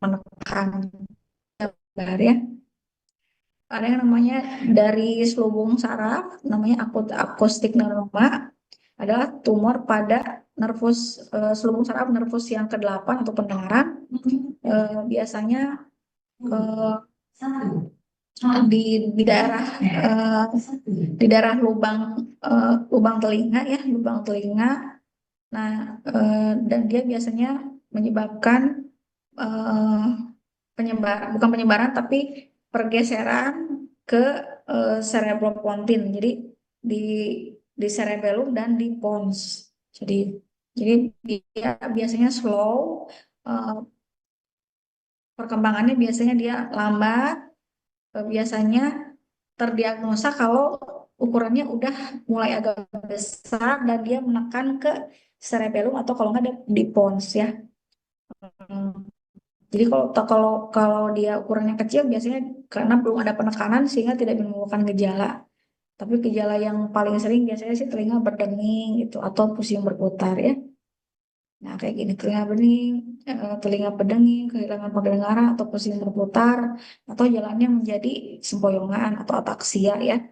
menekan gambar ya. Ada yang namanya dari selubung saraf, namanya akustik neuroma, adalah tumor pada selubung saraf nervus yang ke-8 atau pendengaran. Biasanya eh, di daerah di daerah lubang telinga ya, lubang telinga. Nah, dan dia biasanya menyebabkan eh, bukan penyebaran tapi pergeseran ke cerebropontin. Jadi di cerebellum dan di pons. Jadi dia biasanya slow, eh, perkembangannya biasanya dia lambat, biasanya terdiagnosa kalau ukurannya udah mulai agak besar dan dia menekan ke cerebellum atau kalau nggak di pons ya. Hmm. Jadi kalau kalau dia ukurannya kecil biasanya karena belum ada penekanan sehingga tidak menimbulkan gejala. Tapi gejala yang paling sering biasanya sih telinga berdenging gitu atau pusing berputar ya. Nah kayak gini telinga bening, telinga berdenging, kehilangan pendengaran atau pusing berputar atau jalannya menjadi sempoyongan atau ataksia ya.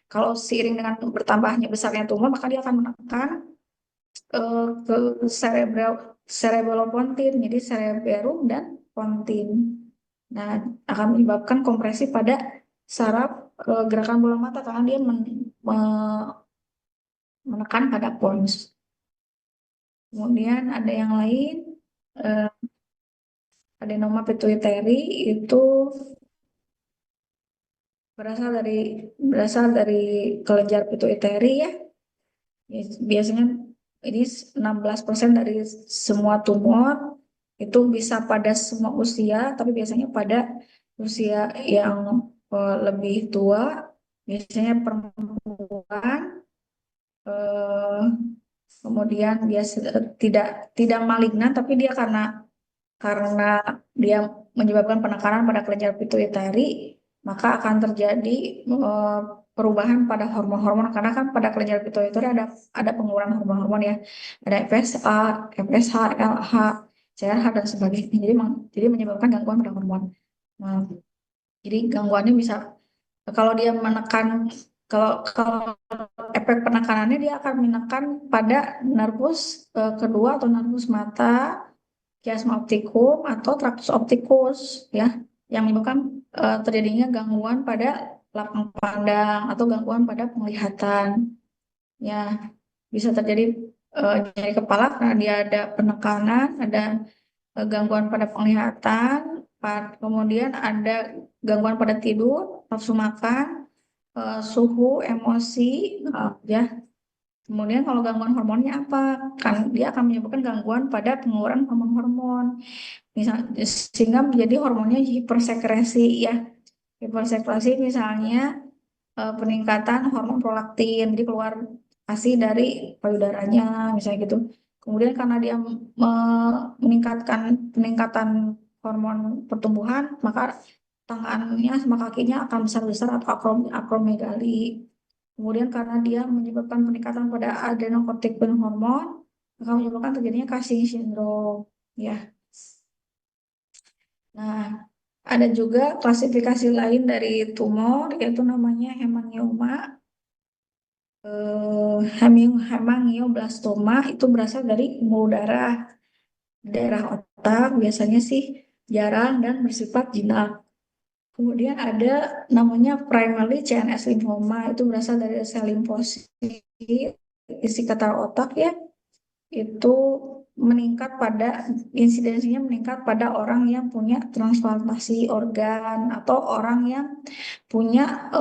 Kalau seiring dengan bertambahnya besarnya tumor maka dia akan menekan ke cerebellopontin, jadi cerebellum dan pontin. Nah, akan menyebabkan kompresi pada saraf gerakan bola mata karena dia menekan pada pons. Kemudian ada yang lain, eh, adenoma pituitary itu berasal dari kelenjar pituitary ya. Biasanya ini 16% dari semua tumor itu bisa pada semua usia, tapi biasanya pada usia yang lebih tua, biasanya perempuan, eh, kemudian biasa tidak tidak malignan, tapi dia karena dia menyebabkan penekanan pada kelenjar pituitari, maka akan terjadi eh, perubahan pada hormon-hormon karena kan pada kelenjar pituitari ada pengurangan hormon-hormon ya, ada FSA, FSH, LH, CRH dan sebagainya. Jadi menyebabkan gangguan pada hormon. Nah, jadi gangguannya bisa kalau dia menekan kalau efek penekanannya dia akan menekan pada nervus kedua atau nervus mata, chiasma optikum atau traktus optikus ya yang menyebabkan terjadinya gangguan pada lapang pandang atau gangguan pada penglihatan ya bisa terjadi nyeri kepala karena dia ada penekanan ada gangguan pada penglihatan kemudian ada gangguan pada tidur nafsu makan suhu emosi ya. Kemudian kalau gangguan hormonnya apa? Kan dia akan menyebabkan gangguan pada pengeluaran hormon-hormon. Misal, sehingga menjadi hormonnya hipersekresi ya. Hipersekresi misalnya peningkatan hormon prolaktin, jadi keluar ASI dari payudaranya misalnya gitu. Kemudian karena dia meningkatkan peningkatan hormon pertumbuhan, maka tangannya sama kakinya akan besar-besar atau akromegali. Kemudian karena dia menyebabkan peningkatan pada adrenocorticoid hormon, maka menyebabkan terjadinya Cushing syndrome. Ya, nah ada juga klasifikasi lain dari tumor yaitu namanya hemangioma. Hemangioblastoma itu berasal dari pembuluh darah daerah otak, biasanya sih jarang dan bersifat jinak. Kemudian ada namanya primary CNS lymphoma, itu berasal dari sel limfosit isi sekitar otak ya, itu insidensinya meningkat pada orang yang punya transplantasi organ atau orang yang punya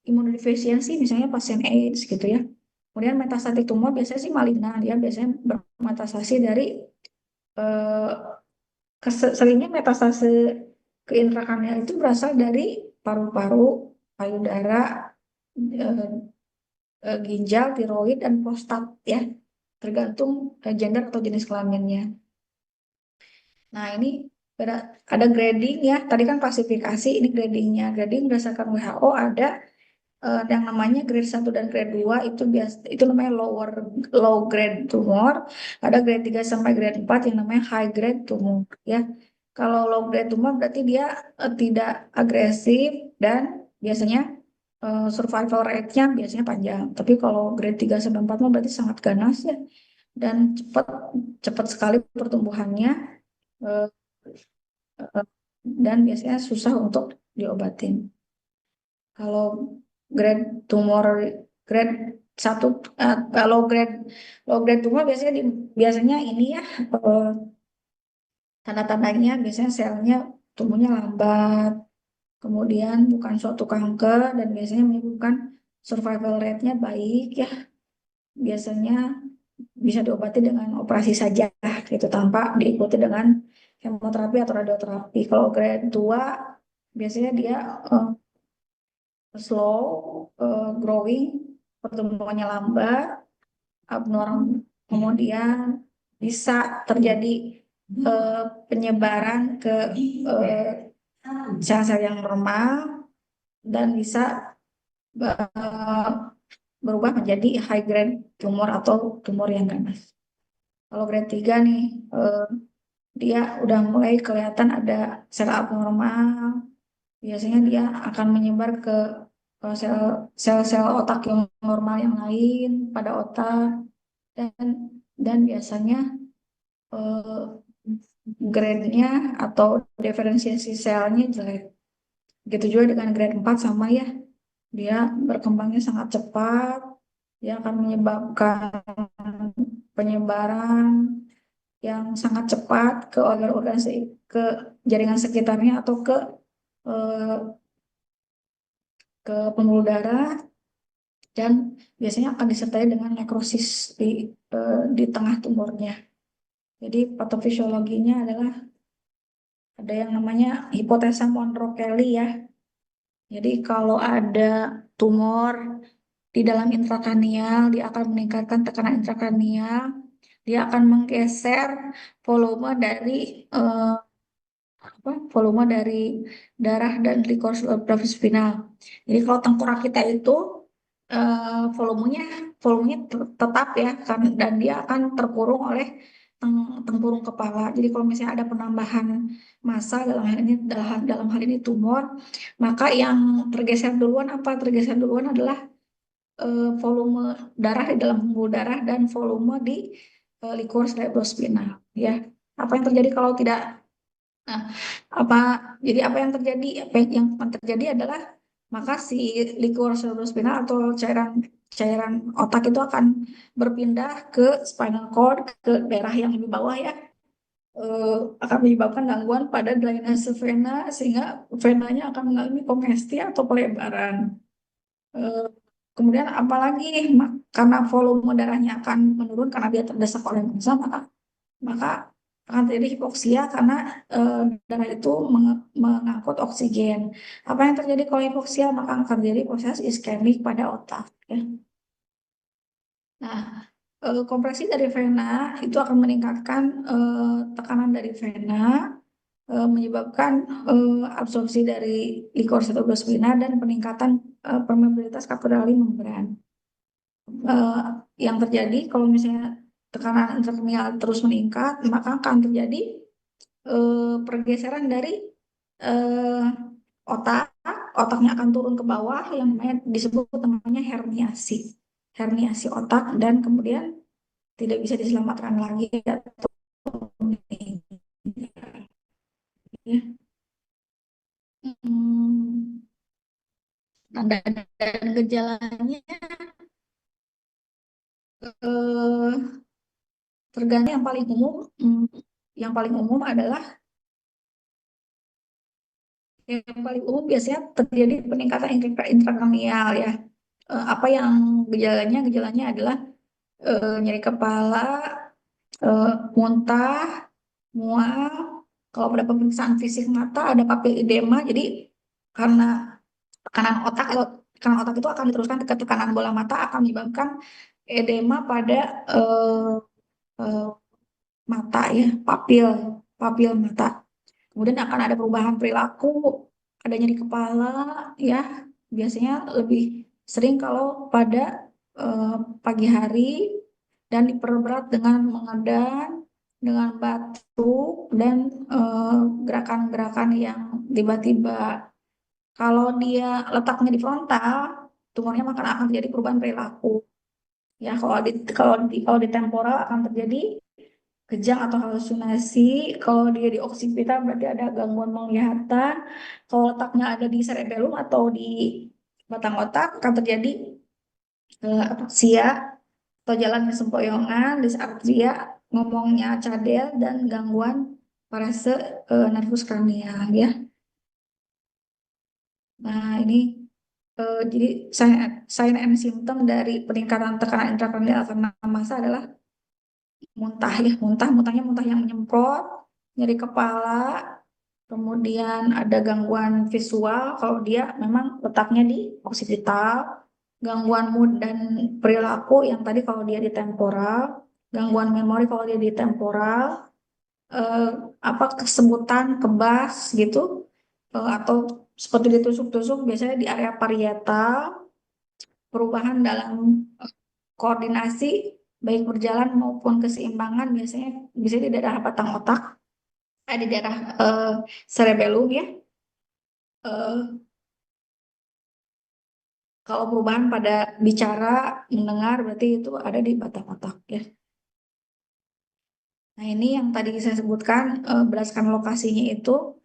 imunodefisiensi, misalnya pasien AIDS gitu ya. Kemudian metastatik tumor biasanya sih malignan, ya biasanya bermetastasi dari eh, seringnya metastase ke intrakranial itu berasal dari paru-paru, payudara, eh, ginjal, tiroid, dan prostat ya, tergantung gender atau jenis kelaminnya. Nah ini ada grading ya, tadi kan klasifikasi, ini gradingnya. Grading berdasarkan WHO ada yang namanya grade 1 dan grade 2 itu itu namanya low grade tumor. Ada grade 3 sampai grade 4 yang namanya high grade tumor ya. Kalau low grade tumor berarti dia tidak agresif dan biasanya survival rate-nya biasanya panjang. Tapi kalau grade 3 sampai 4 mah berarti sangat ganas ya dan cepat cepat sekali pertumbuhannya eh, eh, dan biasanya susah untuk diobatin. Kalau grade tumor grade satu kalau low grade tumor biasanya ini ya eh, tanda-tandanya biasanya selnya tumbuhnya lambat, kemudian bukan suatu kanker dan biasanya menyebabkan survival rate-nya baik ya. Biasanya bisa diobati dengan operasi saja gitu tanpa diikuti dengan kemoterapi atau radioterapi. Kalau grade 2 biasanya dia eh, slow growing, pertumbuhannya lambat, abnormal, kemudian bisa terjadi penyebaran ke eh, sel-sel yang normal dan bisa eh, berubah menjadi high grade tumor atau tumor yang ganas. Kalau grade 3 nih, dia udah mulai kelihatan ada sel abnormal, biasanya dia akan menyebar ke sel-sel otak yang normal yang lain pada otak dan biasanya eh, grade-nya atau diferensiasi selnya jelek. Begitu juga dengan grade 4 sama ya. Dia berkembangnya sangat cepat, dia akan menyebabkan penyebaran yang sangat cepat ke organ-organ ke jaringan sekitarnya atau eh, ke pembuluh darah dan biasanya akan disertai dengan nekrosis di tengah tumornya. Jadi patofisiologinya adalah ada yang namanya hipotesa Monro-Kelly ya. Jadi kalau ada tumor di dalam intrakranial, dia akan meningkatkan tekanan intrakranial, dia akan menggeser volume dari eh, volume dari darah dan likor supraspinal. Jadi kalau tengkorak kita itu volumenya tetap ya kan dan dia akan terkurung oleh tempurung kepala. Jadi kalau misalnya ada penambahan massa dalam hal ini tumor, maka yang tergeser duluan apa? Tergeser duluan adalah volume darah di dalam pembuluh darah dan volume di liquor cerebrospinal ya. Apa yang terjadi kalau tidak Nah, apa apa yang terjadi? Yang akan terjadi adalah maka si liquor cerebrospinal atau cairan cairan otak itu akan berpindah ke spinal cord ke daerah yang lebih bawah ya. Akan menyebabkan gangguan pada drainase vena sehingga venanya akan mengalami kongesti atau pelebaran. Eh, Kemudian apalagi karena volume darahnya akan menurun karena dia terdesak oleh massa maka akan terjadi hipoksia karena darah itu mengangkut oksigen. Apa yang terjadi kalau hipoksia? Maka akan terjadi proses iskemik pada otak. Ya. Nah, kompresi dari vena itu akan meningkatkan tekanan dari vena, menyebabkan absorpsi dari likor sitoplazmina dan peningkatan permeabilitas kapilari membran. eh, yang terjadi kalau misalnya tekanan intrakranial terus meningkat, maka akan terjadi pergeseran dari eh, otak, otaknya akan turun ke bawah yang disebut namanya herniasi, herniasi otak dan kemudian tidak bisa diselamatkan lagi atau meninggal. Ya. Hmm, tanda dan gejalanya eh, tergantung yang paling umum. Yang paling umum adalah yang paling umum biasanya terjadi peningkatan intrakranial ya. Apa yang gejalanya? Gejalanya adalah nyeri kepala, muntah, mual. Kalau pada pemeriksaan fisik mata ada papil edema. Jadi karena tekanan otak atau tekanan otak itu akan diteruskan ke tekanan bola mata akan menyebabkan edema pada eh, eh, mata ya, papil papil mata. Kemudian akan ada perubahan perilaku, ada nyeri kepala, ya, biasanya lebih sering kalau pada pagi hari dan diperberat dengan mengedan, dengan batuk dan gerakan-gerakan yang tiba-tiba. Kalau dia letaknya di frontal, tumornya akan terjadi perubahan perilaku. Ya, kalau di temporal akan terjadi kejang atau halusinasi. Kalau dia di oksipital berarti ada gangguan penglihatan. Kalau letaknya ada di cerebellum atau di batang otak akan terjadi apaksia atau jalannya sempoyongan, disartria, ngomongnya cadel dan gangguan parase nervus kranial ya. Nah, ini jadi sign and symptom dari peningkatan tekanan intrakranial karena massa adalah muntah ya, muntahnya muntah yang menyemprot, nyeri kepala, kemudian ada gangguan visual kalau dia memang letaknya di oksipital, gangguan mood dan perilaku yang tadi kalau dia di temporal, gangguan memori kalau dia di temporal, eh, apa kesemutan, kebas gitu, atau seperti ditusuk-tusuk biasanya di area parietal, perubahan dalam koordinasi baik berjalan maupun keseimbangan biasanya bisa di daerah batang otak, di daerah cerebellum ya. Eh, Kalau perubahan pada bicara, mendengar berarti itu ada di batang otak ya. Nah, ini yang tadi saya sebutkan berdasarkan lokasinya itu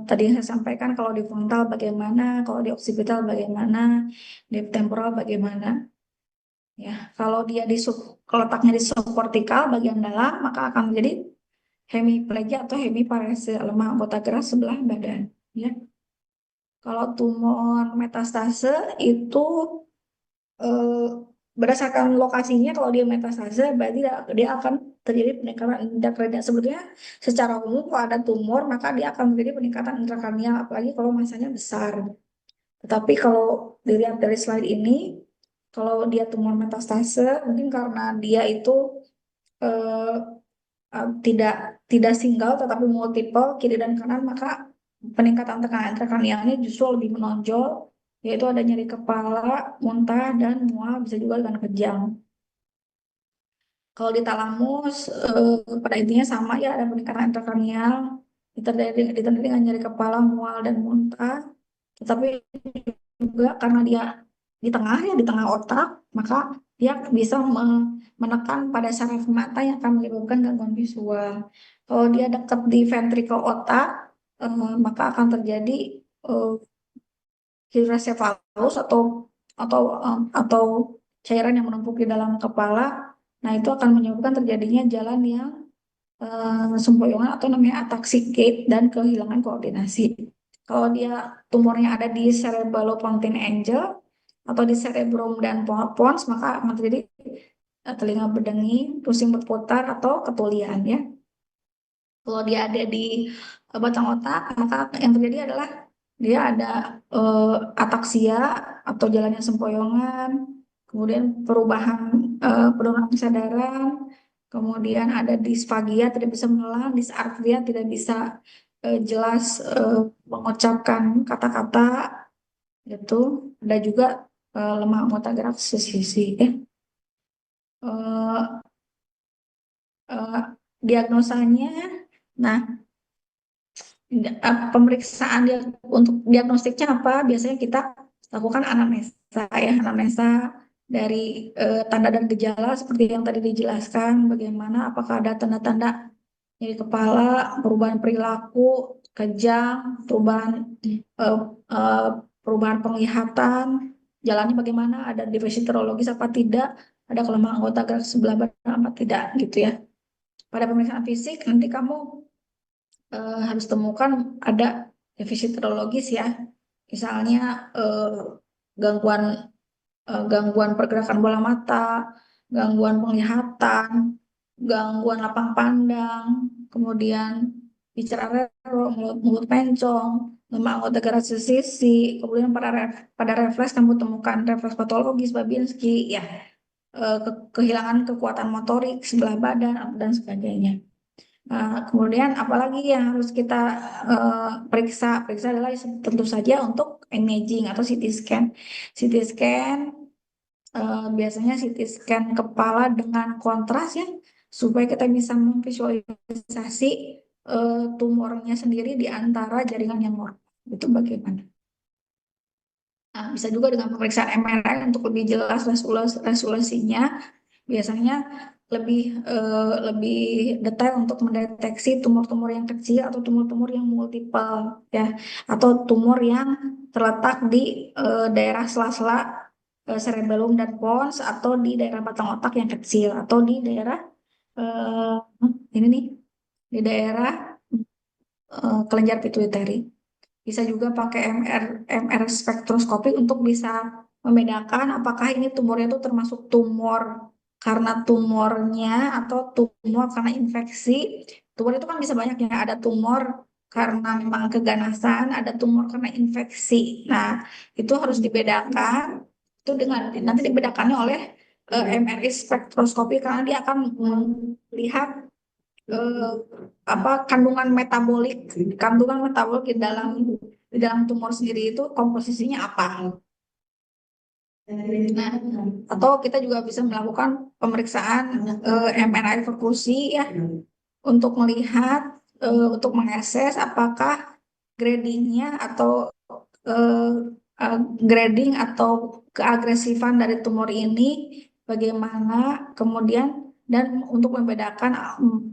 tadi yang saya sampaikan kalau di frontal bagaimana, kalau di occipital bagaimana, di temporal bagaimana. Ya, kalau dia kalau letaknya di subkortikal bagian dalam maka akan menjadi hemiplegia atau hemiparese lemah anggota gerak sebelah badan. Ya, kalau tumor metastase itu eh, berdasarkan lokasinya kalau dia metastase berarti dia akan terjadi peningkatan intrakranial. Sebetulnya secara umum kalau ada tumor maka dia akan terjadi peningkatan intrakranial apalagi kalau masanya besar. Tetapi kalau dilihat dari slide ini, kalau dia tumor metastase mungkin karena dia itu eh, tidak tidak single tetapi multiple kiri dan kanan maka peningkatan tekanan intrakranialnya justru lebih menonjol yaitu ada nyeri kepala, muntah dan mual bisa juga dengan kejang. Kalau di talamus pada intinya sama ya ada peningkatan intrakranial ditandai dengan nyeri kepala, mual dan muntah. Tetapi juga karena dia di tengah ya di tengah otak maka dia bisa menekan pada saraf mata yang akan menyebabkan gangguan visual. Kalau dia dekat di ventrikel otak maka akan terjadi eh, hidrosefalus atau cairan yang menumpuk di dalam kepala. Nah, itu akan menyebabkan terjadinya jalan yang sempoyongan atau namanya ataxic gait dan kehilangan koordinasi. Kalau dia tumornya ada di cerebellopontine angel atau di cerebrum dan pons, maka akan terjadi telinga berdenging, pusing berputar atau ketulian ya. Kalau dia ada di batang otak, maka yang terjadi adalah dia ada ataksia atau jalannya sempoyongan, kemudian perubahan penurunan kesadaran, kemudian ada disfagia tidak bisa menelan, disartria tidak bisa jelas mengucapkan kata-kata gitu. Ada juga lemah anggota gerak sesisi. Eh, eh, Diagnosanya, nah pemeriksaan dia untuk diagnostiknya apa? Biasanya kita lakukan anamnesa ya, anamnesa dari tanda dan gejala seperti yang tadi dijelaskan, bagaimana apakah ada tanda-tanda nyeri kepala, perubahan perilaku, kejang, eh, eh, perubahan penglihatan, jalannya bagaimana, ada defisit neurologis apa tidak, ada kelemahan anggota gerak sebelah badan apa tidak gitu ya. Pada pemeriksaan fisik nanti kamu harus temukan ada defisit neurologis ya. Misalnya gangguan gangguan pergerakan bola mata, gangguan penglihatan, gangguan lapang pandang, kemudian bicara rero, mulut pencong, lemah anggota gerak sesisi, kemudian pada refleks kamu temukan refleks patologis Babinski, ya kehilangan kekuatan motorik sebelah badan dan sebagainya. Kemudian apalagi yang harus kita periksa? Periksa adalah tentu saja untuk imaging atau CT scan. CT scan biasanya CT scan kepala dengan kontras ya, supaya kita bisa memvisualisasi tumornya sendiri di antara jaringan yang normal. Itu bagaimana? Nah, bisa juga dengan pemeriksaan MRI untuk lebih jelas resolusinya. Biasanya lebih detail untuk mendeteksi tumor-tumor yang kecil atau tumor-tumor yang multiple ya, atau tumor yang terletak di daerah sela-sela cerebellum dan pons, atau di daerah batang otak yang kecil, atau di daerah eh, ini nih, di daerah kelenjar pituitari. Bisa juga pakai MR spektroskopi untuk bisa membedakan apakah ini tumornya itu termasuk tumor karena tumornya atau tumor karena infeksi. Tumor itu kan bisa banyak ya, ada tumor karena memang keganasan, ada tumor karena infeksi. Nah, itu harus dibedakan. Itu dengan nanti dibedakannya oleh MRI spektroskopi, karena dia akan melihat eh, apa kandungan metabolik di dalam tumor sendiri itu komposisinya apa. Nah, atau kita juga bisa melakukan pemeriksaan MRI perkusi ya, untuk melihat untuk mengakses apakah gradingnya atau eh, grading atau keagresifan dari tumor ini bagaimana, kemudian dan untuk membedakan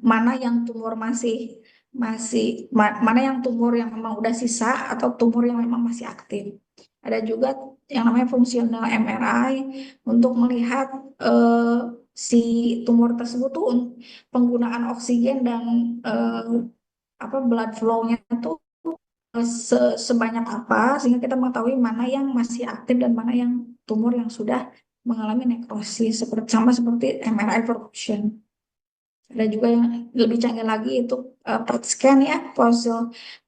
mana yang tumor masih masih mana yang tumor yang memang udah sisa atau tumor yang memang masih aktif. Ada juga yang namanya fungsional MRI untuk melihat eh, si tumor tersebut tuh penggunaan oksigen dan eh, apa blood flow-nya tuh sebanyak apa, sehingga kita mengetahui mana yang masih aktif dan mana yang tumor yang sudah mengalami nekrosis, seperti sama seperti MRI perfusion. Ada juga yang lebih canggih lagi itu PET scan ya,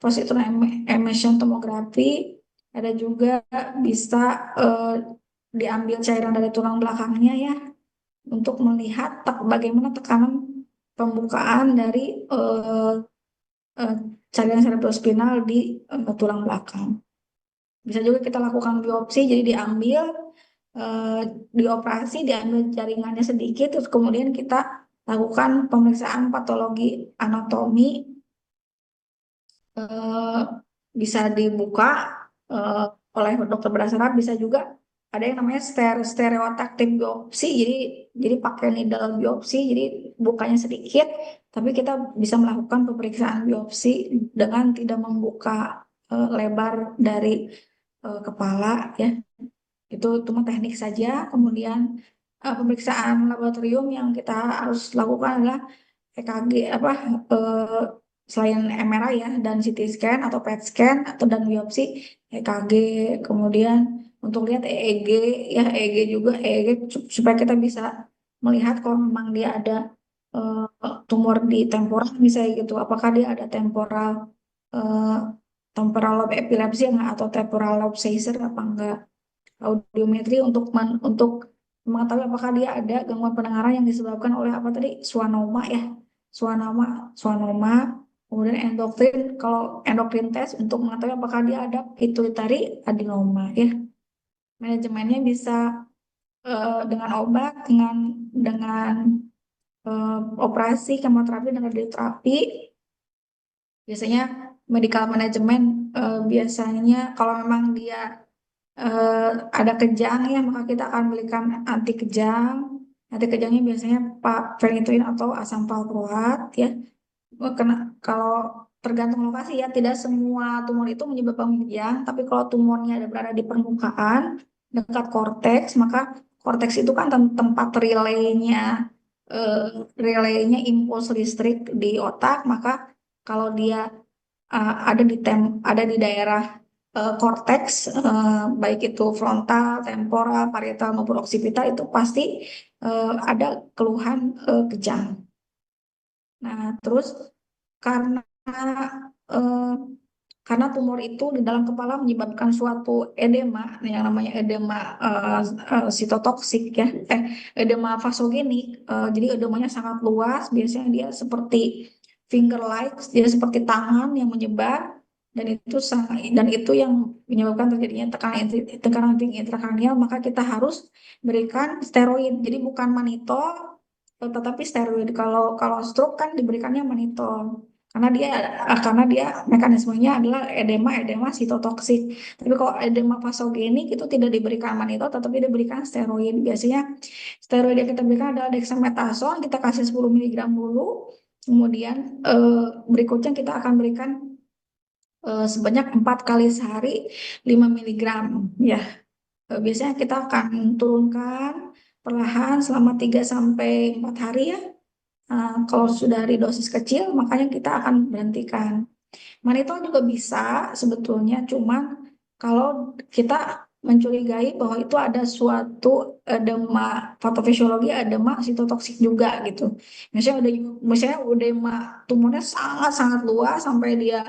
positron emission tomography. Ada juga bisa eh, diambil cairan dari tulang belakangnya ya, untuk melihat bagaimana tekanan pembukaan dari eh, eh, cairan cerebrospinal di tulang belakang. Bisa juga kita lakukan biopsi, jadi eh, dioperasi, diambil jaringannya sedikit, terus kemudian kita lakukan pemeriksaan patologi anatomi, eh, bisa dibuka eh, oleh dokter berdasarkan. Bisa juga ada yang namanya stereotaktik biopsi, jadi pakai needle biopsi, jadi bukanya sedikit, tapi kita bisa melakukan pemeriksaan biopsi dengan tidak membuka lebar dari kepala ya. Itu cuma teknik saja. Kemudian pemeriksaan laboratorium yang kita harus lakukan adalah EKG apa eh, selain MRI ya, dan CT scan atau PET scan atau dan biopsi, EKG, kemudian untuk lihat EEG ya, EEG juga, EEG supaya kita bisa melihat kalau memang dia ada tumor di temporal misalnya gitu, apakah dia ada eh, temporal lobe epilepsi enggak, atau temporal lobe seizure apa enggak. Audiometri untuk mengetahui apakah dia ada gangguan pendengaran yang disebabkan oleh apa tadi, schwannoma ya, schwannoma. Kemudian endokrin, kalau endokrin test untuk mengetahui apakah dia ada pituitary adenoma ya. Manajemennya bisa dengan obat, dengan operasi, kemoterapi, dan radioterapi. Biasanya medical management biasanya kalau memang dia eh, ada kejang ya, maka kita akan berikan anti kejang. Anti kejangnya biasanya Pak phenytoin atau asam valproat ya. Kalau tergantung lokasi ya, tidak semua tumor itu menyebabkan kejang, tapi kalau tumornya ada berada di permukaan dekat korteks, maka korteks itu kan tempat relaynya eh, relaynya impuls listrik di otak. Maka kalau dia ada di daerah korteks, baik itu frontal, temporal, parietal maupun occipital, itu pasti ada keluhan kejang. Nah, terus karena eh, karena tumor itu di dalam kepala menyebabkan suatu edema yang namanya edema sitotoksik ya, edema vasogenik. Jadi edemanya sangat luas, biasanya dia seperti finger like, dia seperti tangan yang menyebar, dan itu yang menyebabkan terjadinya tekanan tinggi intrakranial. Maka kita harus berikan steroid. Jadi bukan manitol, tetapi steroid. Kalau kalau stroke kan diberikannya manitol. Karena dia mekanismenya adalah edema sitotoksik. Tapi kalau edema vasogenik itu tidak diberikan manitol, tetapi diberikan steroid. Biasanya steroid yang kita berikan adalah dexamethasone, kita kasih 10 mg dulu. Kemudian berikutnya kita akan berikan sebanyak 4 kali sehari 5 mg, ya. Biasanya kita akan turunkan perlahan selama 3 sampai 4 hari, ya. Kalau sudah di dosis kecil, makanya kita akan berhentikan. Manitol juga bisa sebetulnya, cuman kalau kita mencurigai bahwa itu ada suatu edema patofisiologi, edema sitotoksik juga gitu. Misalnya edema tumornya sangat-sangat luas sampai dia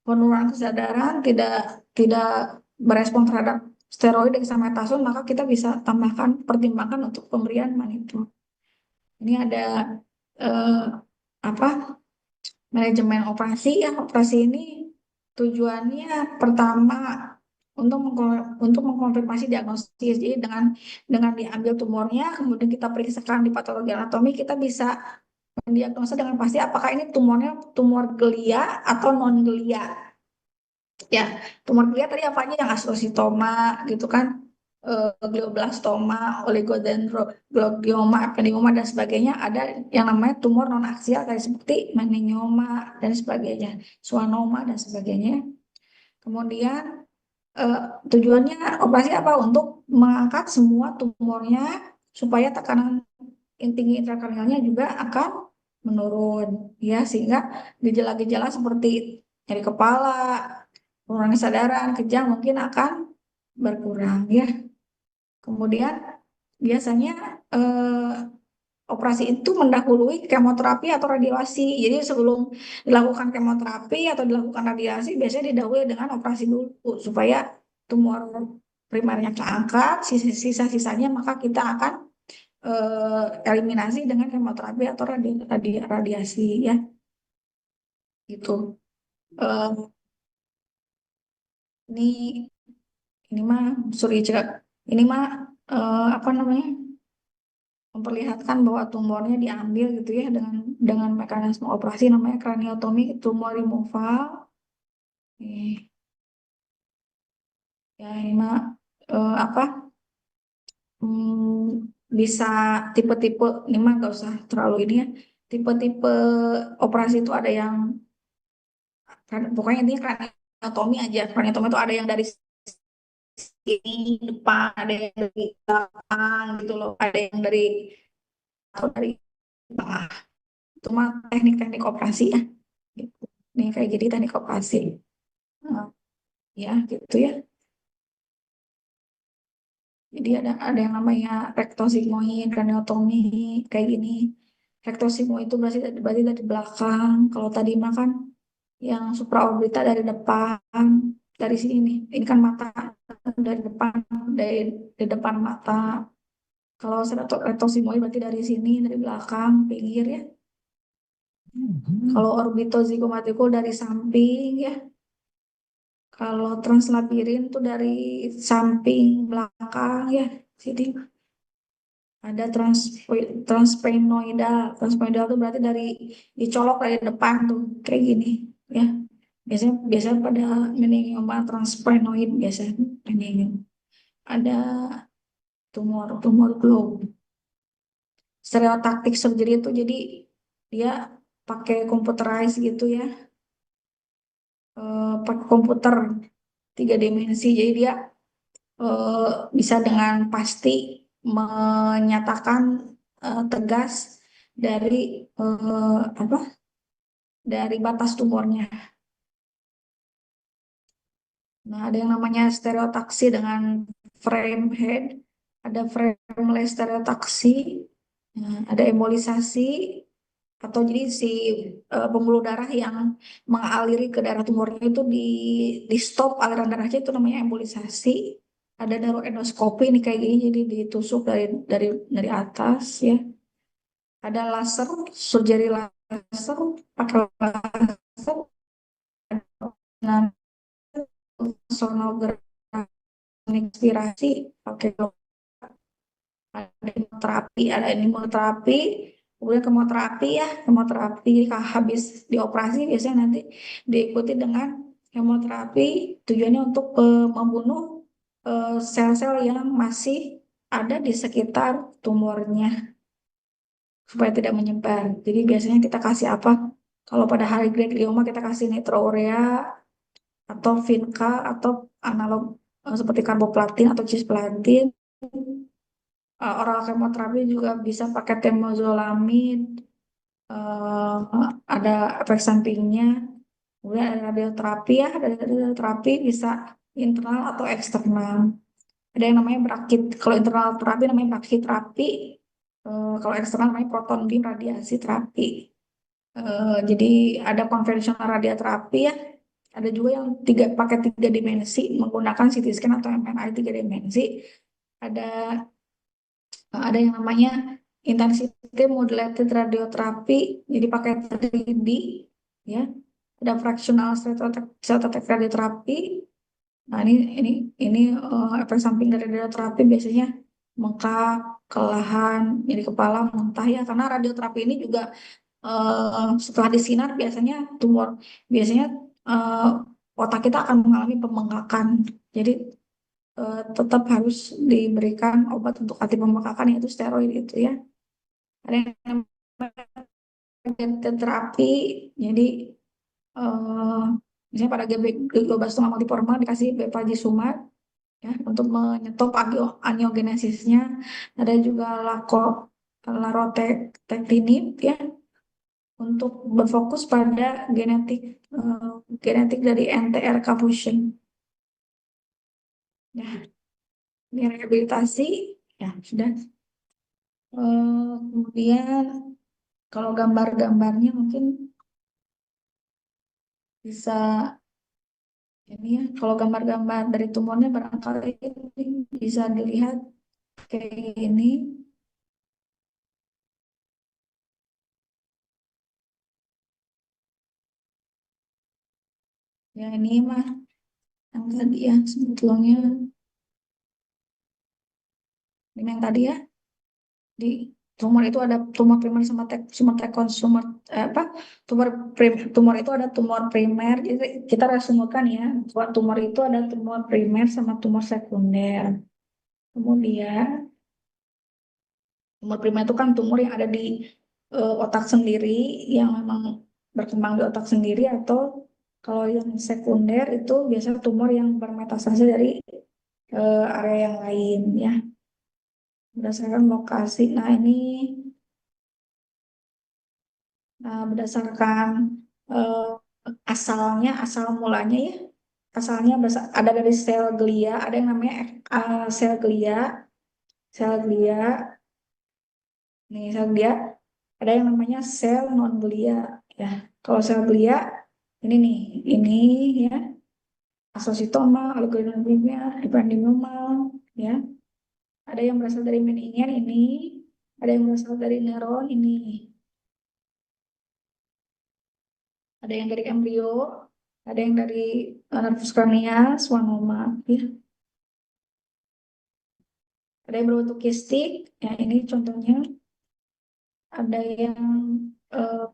penurunan kesadaran, tidak tidak berespon terhadap steroid dexamethasone, maka kita bisa pertimbangkan untuk pemberian manitol. Ini ada eh, apa manajemen operasi, ya. Operasi ini tujuannya pertama untuk mengkonfirmasi diagnosis. Jadi dengan diambil tumornya, kemudian kita periksakan di patologi anatomi, kita bisa mendiagnosa dengan pasti apakah ini tumornya tumor glia atau non glia. Ya, tumor glia tadi apa aja, yang astrositoma gitu kan, glioblastoma, oligodendroglioma, ependymoma dan sebagainya. Ada yang namanya tumor non aksial kayak seperti meningioma dan sebagainya, schwannoma dan sebagainya. Kemudian eh, tujuannya operasi apa? Untuk mengangkat semua tumornya supaya tekanan tinggi intrakranialnya juga akan menurun, ya, sehingga gejala-gejala seperti nyeri kepala, penurunan kesadaran, kejang mungkin akan berkurang, ya. Kemudian biasanya operasi itu mendahului kemoterapi atau radiasi. Jadi sebelum dilakukan kemoterapi atau dilakukan radiasi, biasanya didahului dengan operasi dulu supaya tumor primernya keangkat, sisa-sisanya maka kita akan eliminasi dengan kemoterapi atau radiasi, ya, gitu. Eh, ini ini mah sorry cek, ini mah apa namanya, memperlihatkan bahwa tumornya diambil gitu, ya, dengan mekanisme operasi namanya craniotomy tumor removal. Ya, ini mah apa, bisa tipe-tipe, ini mah gak usah terlalu ini, ya. Tipe-tipe operasi itu ada yang pokoknya intinya craniotomy aja. Craniotomy itu ada yang dari sini depan, ada yang dari belakang gitu loh, ada yang dari atau dari tengah. Itu mah teknik-teknik operasi, ya. Gitu. Ini kayak jadi teknik operasi. Nah, ya gitu, ya. Jadi ada yang namanya rektosigmoid, craniotomy kayak gini. Rektosigmoid itu berarti dari belakang. Kalau tadi mah kan yang supraorbital dari depan, dari sini nih. Ini kan mata dari depan, dari depan mata. Kalau rektosigmoid berarti dari sini, dari belakang, pinggir, ya. Kalau orbitozigomatical dari samping, ya. Kalau translabirin tuh dari samping belakang, ya. Jadi ada transpenoidal. Transpenoidal itu berarti dicolok dari depan tuh, kayak gini, ya. Biasanya biasanya pada meningioma transpenoid, biasanya meningiom. Ada tumor globe. Stereotactic surgery itu jadi dia pakai computerized gitu, ya. Pakai komputer 3 dimensi. Jadi dia eh, bisa dengan pasti menyatakan tegas dari apa, dari batas tumornya. Nah, ada yang namanya stereotaksi dengan frame head, ada frameless stereotaksi, ada embolisasi, atau jadi si pembuluh darah yang mengaliri ke darah tumornya itu di stop aliran darahnya, itu namanya embolisasi. Ada neuroendoskopi ini kayak gini, jadi ditusuk dari atas, ya. Ada laser surgery laser, pakai laser, nah, sonografi, inspirasi, pakai ada imunoterapi, kemudian kemoterapi ya, kemoterapi habis dioperasi biasanya nanti diikuti dengan kemoterapi tujuannya untuk membunuh sel-sel yang masih ada di sekitar tumornya supaya tidak menyebar. Jadi biasanya kita kasih apa? Kalau pada high grade glioma kita kasih nitrourea atau Vinca atau analog seperti karboplatin atau cisplatin. Oral kemoterapi juga bisa pakai temozolomid, ada efek sampingnya. Kemudian ada radioterapi ya, ada radioterapi bisa internal atau eksternal. Ada yang namanya brakit. Kalau internal terapi namanya brakiterapi, kalau eksternal namanya proton beam radiasi terapi. Jadi ada konvensional radioterapi ya, ada juga yang pakai tiga dimensi menggunakan CT scan atau MRI tiga dimensi. Ada ada yang namanya intensity modulated radioterapi, jadi pakai 3D ya. Ada fractional cell attack radioterapi. Nah, ini efek samping dari radioterapi biasanya bengkak, kelelahan, nyeri kepala, muntah ya. Karena radioterapi ini juga setelah disinar biasanya eh, otak kita akan mengalami pembengkakan. Jadi tetap harus diberikan obat untuk anti pembengkakan yaitu steroid itu ya. Ada yang namanya terapi, jadi eh, misalnya pada glioblastoma multiforme dikasih bevacizumab ya untuk menyetop angiogenesisnya. Ada juga larotrectinib ya untuk berfokus pada genetik dari NTRK fusion. Ya, ini rehabilitasi ya sudah. Kemudian kalau gambar-gambarnya mungkin bisa ini ya. Kalau gambar-gambar dari tumornya barangkali bisa dilihat kayak ini. Ya ini mah yang tadi ya sebetulnya ini yang tadi ya. Di tumor itu ada tumor primer sama tumor tumor apa tumor itu ada tumor primer, jadi kita resumkan ya, tumor itu ada tumor primer sama tumor sekunder. Kemudian tumor primer itu kan tumor yang ada di otak sendiri, yang memang berkembang di otak sendiri, atau kalau yang sekunder itu biasanya tumor yang bermetastase dari area yang lain ya, berdasarkan lokasi. Nah ini berdasarkan eh, asal mulanya ya, ada dari sel glia, ada yang namanya sel glia, nih sel glia, ada yang namanya sel non glia ya. Kalau sel glia ini nih, ini ya asositoma, oligodendroglioblastoma, ependymoma ya. Ada yang berasal dari meningian ini, ada yang berasal dari neuron ini, ada yang dari embrio, ada yang dari nervus cranial, schwannoma, ya. Ada yang berbentuk kistik, ya ini contohnya. Ada yang eh,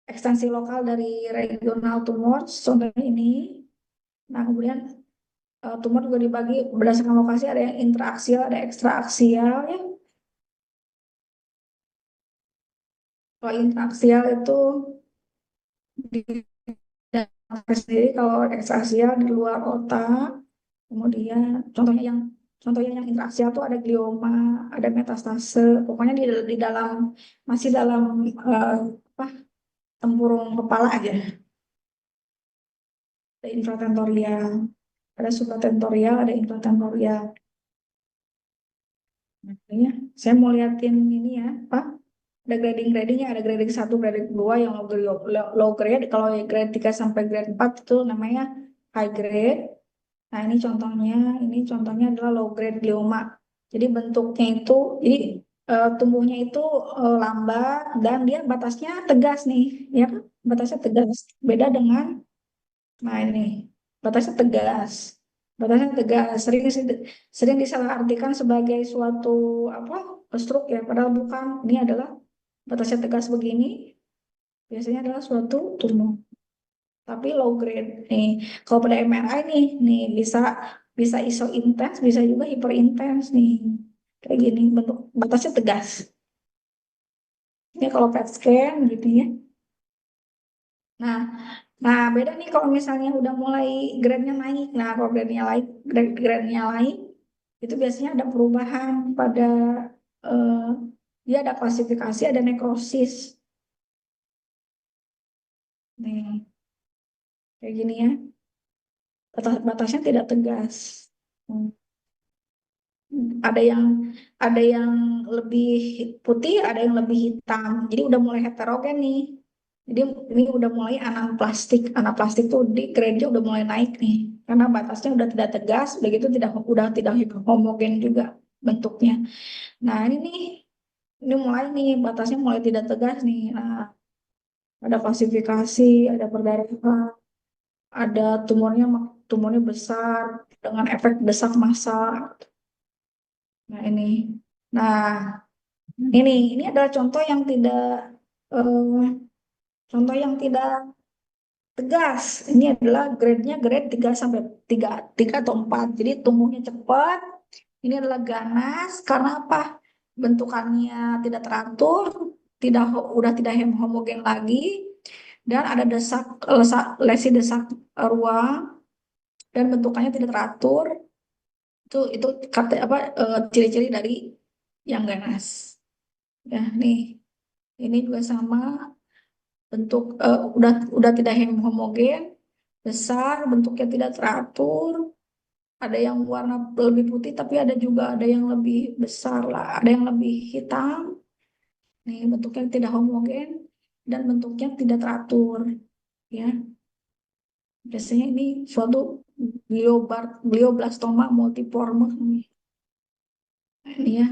ekstensi lokal dari regional tumor, contohnya ini. Nah, kemudian tumor juga dibagi berdasarkan lokasi, ada yang intraaksial, ada ekstraaksial, ya. Kalau intraaksial itu di dalam sendiri, kalau ekstraaksial di luar otak. Kemudian contohnya yang interaksial tuh ada glioma, ada metastase, pokoknya di dalam masih dalam eh, apa tempurung kepala aja. Ada infratentorial, ada supratentorial, ada infratentorial. Nah, ya, saya mau liatin ini ya, Pak. Ada gradingnya, ada grading satu, grading 2 yang low grade. Kalau yang grade 3 sampai grade 4 itu namanya high grade. Nah, ini contohnya adalah low grade glioma. Jadi bentuknya itu, jadi tumbuhnya itu lambat dan dia batasnya tegas nih, ya kan? Batasnya tegas. Beda dengan, nah ini batasnya tegas. Batasnya tegas. Sering disalahartikan sebagai suatu apa? Stroke ya, padahal bukan. Ini adalah batasnya tegas begini, biasanya adalah suatu tumor. Tapi low grade nih. Kalau pada MRI nih bisa bisa iso intens, bisa juga hiper intens nih. Kayak gini bentuk batasnya tegas. Ini kalau PET scan gitu ya. Nah, nah beda nih kalau misalnya udah mulai grade-nya naik. Nah, kalau grade-nya naik, itu biasanya ada perubahan pada eh, dia ada klasifikasi, ada nekrosis. Nih, kayak gini ya. Batasnya tidak tegas. Hmm. Ada yang lebih putih, ada yang lebih hitam. Jadi udah mulai heterogen nih. Jadi ini udah mulai anaplastik. Anaplastik tuh di grade udah mulai naik nih. Karena batasnya udah tidak tegas, begitu udah tidak homogen juga bentuknya. Nah, ini mulai nih batasnya mulai tidak tegas nih. Nah, ada klasifikasi, ada perdarahan, ada tumornya besar dengan efek desak massa. Nah, ini. Nah, ini adalah eh, contoh yang tidak tegas. Ini adalah grade-nya grade 3 sampai 3 atau 4. Jadi tumbuhnya cepat. Ini adalah ganas karena apa? Bentukannya tidak teratur, udah tidak homogen lagi, dan ada lesi desak ruang, dan bentukannya tidak teratur. Itu kata apa, ciri-ciri dari yang ganas. Ya, ini juga sama. Udah tidak homogen, besar, bentuknya tidak teratur, ada yang warna lebih putih tapi ada yang lebih besar lah, ada yang lebih hitam. Nih bentuknya tidak homogen dan bentuknya tidak teratur, ya. Biasanya ini suatu glioblastoma multiforme nih. Nah, ini ya.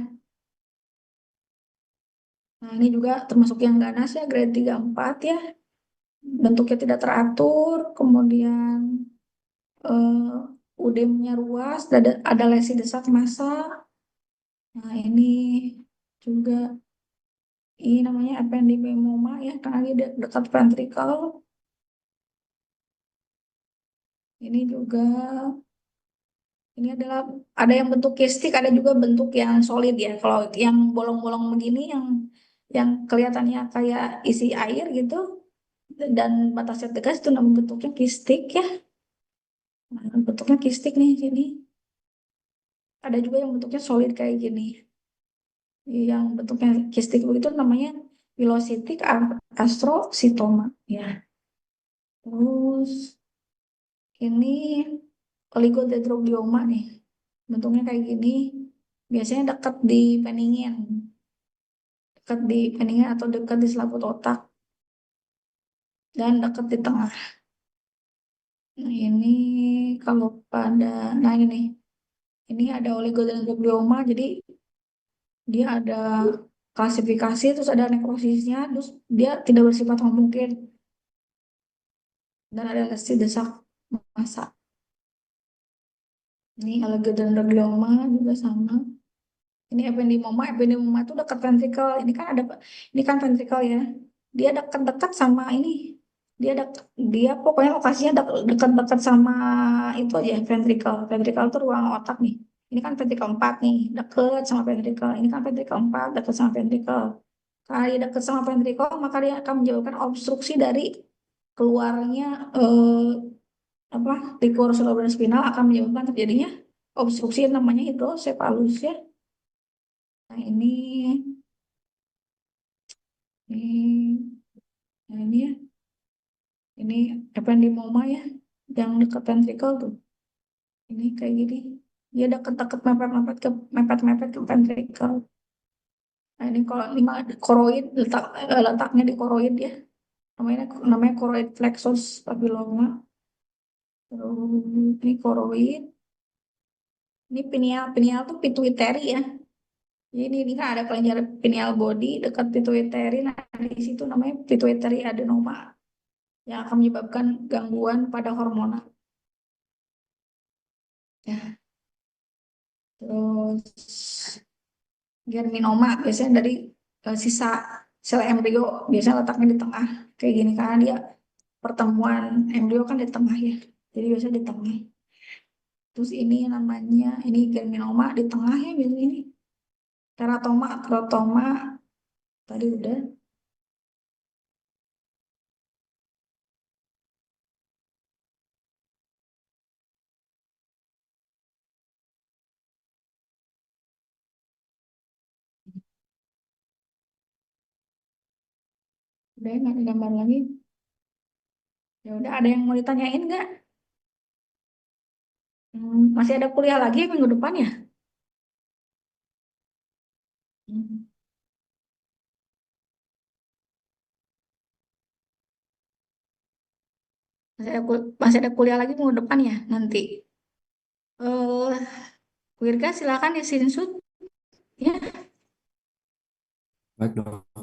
Nah, ini juga termasuk yang ganas ya, grade 3 4 ya. Bentuknya tidak teratur, kemudian udemnya ruas, ada lesi desak massa. Nah, ini juga ini namanya ependymoma ya, karena dia dekat ventrikel. Ini juga ini adalah ada yang bentuk kistik, ada juga bentuk yang solid ya. Kalau yang bolong-bolong begini, yang kelihatannya kayak isi air gitu dan batasnya tegas, itu namanya bentuknya kistik ya. Nah, bentuknya kistik nih sini. Ada juga yang bentuknya solid kayak gini. Yang bentuknya kistik begitu namanya pilocytic astrocytoma ya. Terus ini oligodendroglioma nih. Bentuknya kayak gini. Biasanya dekat di peningin atau dekat di selaput otak dan dekat di tengah. Nah, ini kalau pada nah ini nih. Ini ada oligodendroglioma, jadi dia ada klasifikasi, terus ada nekrosisnya, terus dia tidak bersifat homogen dan ada lesi desak massa. Ini oligodendroglioma juga sama. Ini ependymoma itu dekat ventrikel. Ini kan ventrikel ya. Dia dekat-dekat sama ini. Dia pokoknya lokasinya dekat-dekat sama itu aja ventrikel. Ventrikel itu ruang otak nih. Ini kan ventrikel 4 nih, dekat sama ventrikel. Ini kan ventrikel 4 dekat sama ventrikel. Karena dia dekat sama ventrikel, maka dia akan menyebabkan obstruksi dari keluarnya apa liquor cerebrospinal, akan menyebabkan terjadinya obstruksi yang namanya hidrosepalus ya. Nah, ini, nah ini ya, ini ependymoma ya, yang dekat ventricle tuh. Ini kayak gini, dia dekat-dekat mepet-mepet ke ventricle. Nah, ini kalau lima koroid letaknya di koroid ya, namanya namanya koroid plexus papilloma. Terus ini koroid, ini pineal tuh pituitary ya. Ini kan ada kelenjar pineal body dekat pituitary. Nah, di situ namanya pituitary adenoma yang akan menyebabkan gangguan pada hormonal. Ya, terus germinoma biasanya dari sisa sel embrio, biasanya letaknya di tengah kayak gini karena dia pertemuan embrio kan di tengah ya. Jadi biasanya di tengah. Terus ini namanya ini germinoma di tengah ya biasanya ini. Teratoma, terotoma tadi udah nggak ada gambar lagi. Ya udah ada yang mau ditanyain nggak? Masih ada kuliah lagi minggu depan ya? Hmm, masih ada kuliah lagi minggu depan ya nanti. Eh, Wirga silakan ya Sinsut. Ya, Baik, dok.